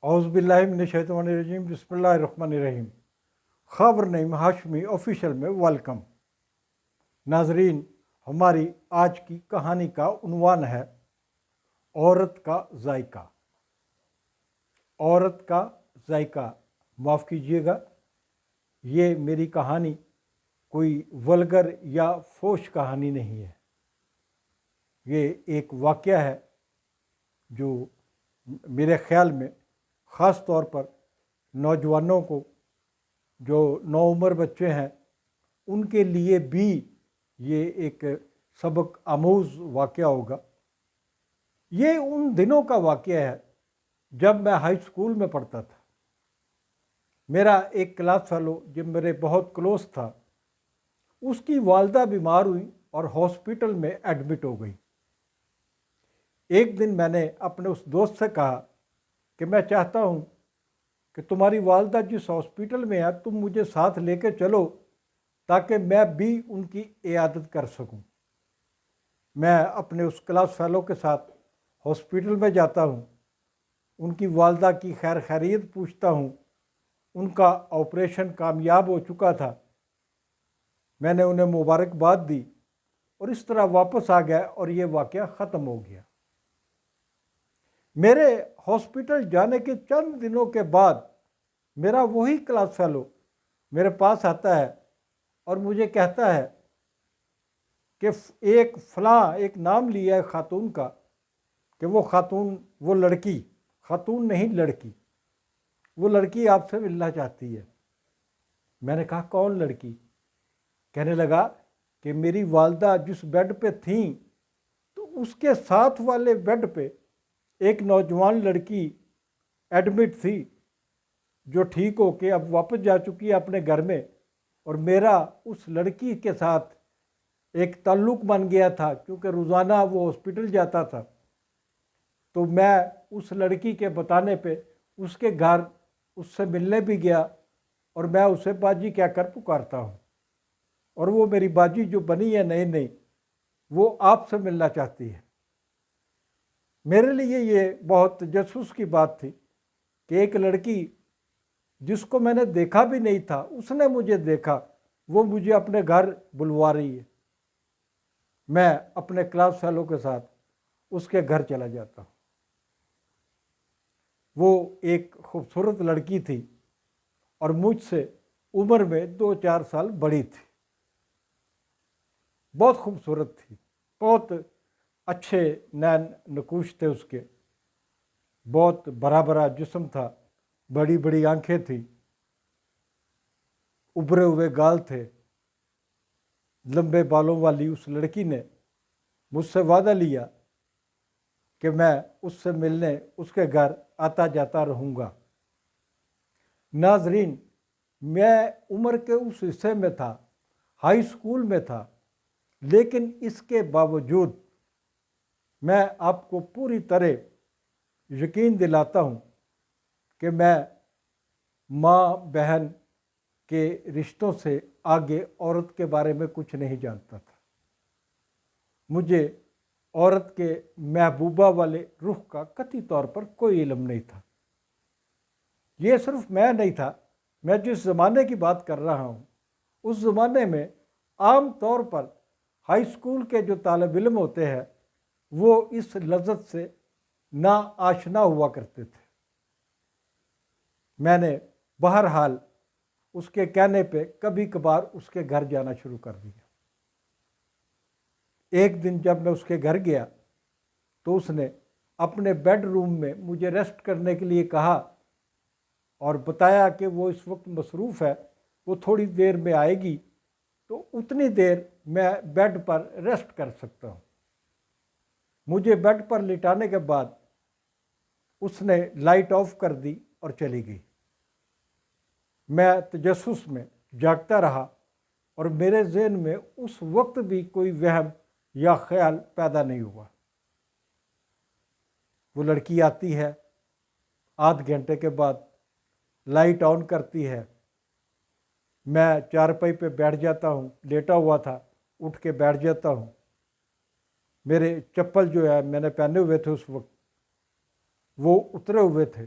اعوذ باللہ من الشیطان الرجیم، بسم اللہ الرحمن الرحیم۔ خاور نعیم ہاشمی آفیشیل میں ویلکم۔ ناظرین، ہماری آج کی کہانی کا عنوان ہے عورت کا ذائقہ۔ عورت کا ذائقہ، معاف کیجیے گا، یہ میری کہانی کوئی ولگر یا فوش کہانی نہیں ہے۔ یہ ایک واقعہ ہے جو میرے خیال میں خاص طور پر نوجوانوں کو، جو نوعمر بچے ہیں، ان کے لیے بھی یہ ایک سبق آموز واقعہ ہوگا۔ یہ ان دنوں کا واقعہ ہے جب میں ہائی اسکول میں پڑھتا تھا۔ میرا ایک کلاس فیلو جو میرے بہت کلوز تھا، اس کی والدہ بیمار ہوئی اور ہاسپٹل میں ایڈمٹ ہو گئی۔ ایک دن میں نے اپنے اس دوست سے کہا کہ میں چاہتا ہوں کہ تمہاری والدہ جس ہاسپٹل میں ہے تم مجھے ساتھ لے کے چلو تاکہ میں بھی ان کی عیادت کر سکوں۔ میں اپنے اس کلاس فیلو کے ساتھ ہاسپٹل میں جاتا ہوں، ان کی والدہ کی خیر خیریت پوچھتا ہوں۔ ان کا آپریشن کامیاب ہو چکا تھا۔ میں نے انہیں مبارکباد دی اور اس طرح واپس آ گیا اور یہ واقعہ ختم ہو گیا۔ میرے ہاسپٹل جانے کے چند دنوں کے بعد میرا وہی کلاس فیلو میرے پاس آتا ہے اور مجھے کہتا ہے کہ ایک فلاں، ایک نام لیا ہے خاتون کا، کہ وہ خاتون، وہ لڑکی، خاتون نہیں لڑکی، وہ لڑکی آپ سے ملنا چاہتی ہے۔ میں نے کہا کون لڑکی؟ کہنے لگا کہ میری والدہ جس بیڈ پہ تھیں تو اس کے ساتھ والے بیڈ پہ ایک نوجوان لڑکی ایڈمٹ تھی جو ٹھیک ہو کے اب واپس جا چکی ہے اپنے گھر میں، اور میرا اس لڑکی کے ساتھ ایک تعلق بن گیا تھا کیونکہ روزانہ وہ ہاسپٹل جاتا تھا۔ تو میں اس لڑکی کے بتانے پہ اس کے گھر اس سے ملنے بھی گیا اور میں اسے باجی کہہ کر پکارتا ہوں، اور وہ میری باجی جو بنی ہے نئی نئی، وہ آپ سے ملنا چاہتی ہے۔ میرے لیے یہ بہت تجسس کی بات تھی کہ ایک لڑکی جس کو میں نے دیکھا بھی نہیں تھا، اس نے مجھے دیکھا، وہ مجھے اپنے گھر بلوا رہی ہے۔ میں اپنے کلاس فیلو کے ساتھ اس کے گھر چلا جاتا ہوں۔ وہ ایک خوبصورت لڑکی تھی اور مجھ سے عمر میں 2-4 سال بڑی تھی۔ بہت خوبصورت تھی، بہت اچھے نین نقوش تھے اس کے، بہت بڑا بڑا جسم تھا، بڑی بڑی آنکھیں تھیں، ابھرے ہوئے گال تھے۔ لمبے بالوں والی اس لڑکی نے مجھ سے وعدہ لیا کہ میں اس سے ملنے اس کے گھر آتا جاتا رہوں گا۔ ناظرین، میں عمر کے اس حصے میں تھا، ہائی اسکول میں تھا، لیکن اس کے باوجود میں آپ کو پوری طرح یقین دلاتا ہوں کہ میں ماں بہن کے رشتوں سے آگے عورت کے بارے میں کچھ نہیں جانتا تھا۔ مجھے عورت کے محبوبہ والے رخ کا قطعی طور پر کوئی علم نہیں تھا۔ یہ صرف میں نہیں تھا، میں جس زمانے کی بات کر رہا ہوں اس زمانے میں عام طور پر ہائی اسکول کے جو طالب علم ہوتے ہیں وہ اس لذت سے نا آشنا ہوا کرتے تھے۔ میں نے بہرحال اس کے کہنے پہ کبھی کبھار اس کے گھر جانا شروع کر دیا۔ ایک دن جب میں اس کے گھر گیا تو اس نے اپنے بیڈ روم میں مجھے ریسٹ کرنے کے لیے کہا اور بتایا کہ وہ اس وقت مصروف ہے، وہ تھوڑی دیر میں آئے گی تو اتنی دیر میں بیڈ پر ریسٹ کر سکتا ہوں۔ مجھے بیڈ پر لٹانے کے بعد اس نے لائٹ آف کر دی اور چلی گئی۔ میں تجسس میں جاگتا رہا اور میرے ذہن میں اس وقت بھی کوئی وہم یا خیال پیدا نہیں ہوا۔ وہ لڑکی آتی ہے، آدھ گھنٹے کے بعد لائٹ آن کرتی ہے، میں چارپائی پہ بیٹھ جاتا ہوں، لیٹا ہوا تھا، اٹھ کے بیٹھ جاتا ہوں۔ میرے چپل جو ہے میں نے پہنے ہوئے تھے اس وقت، وہ اترے ہوئے تھے،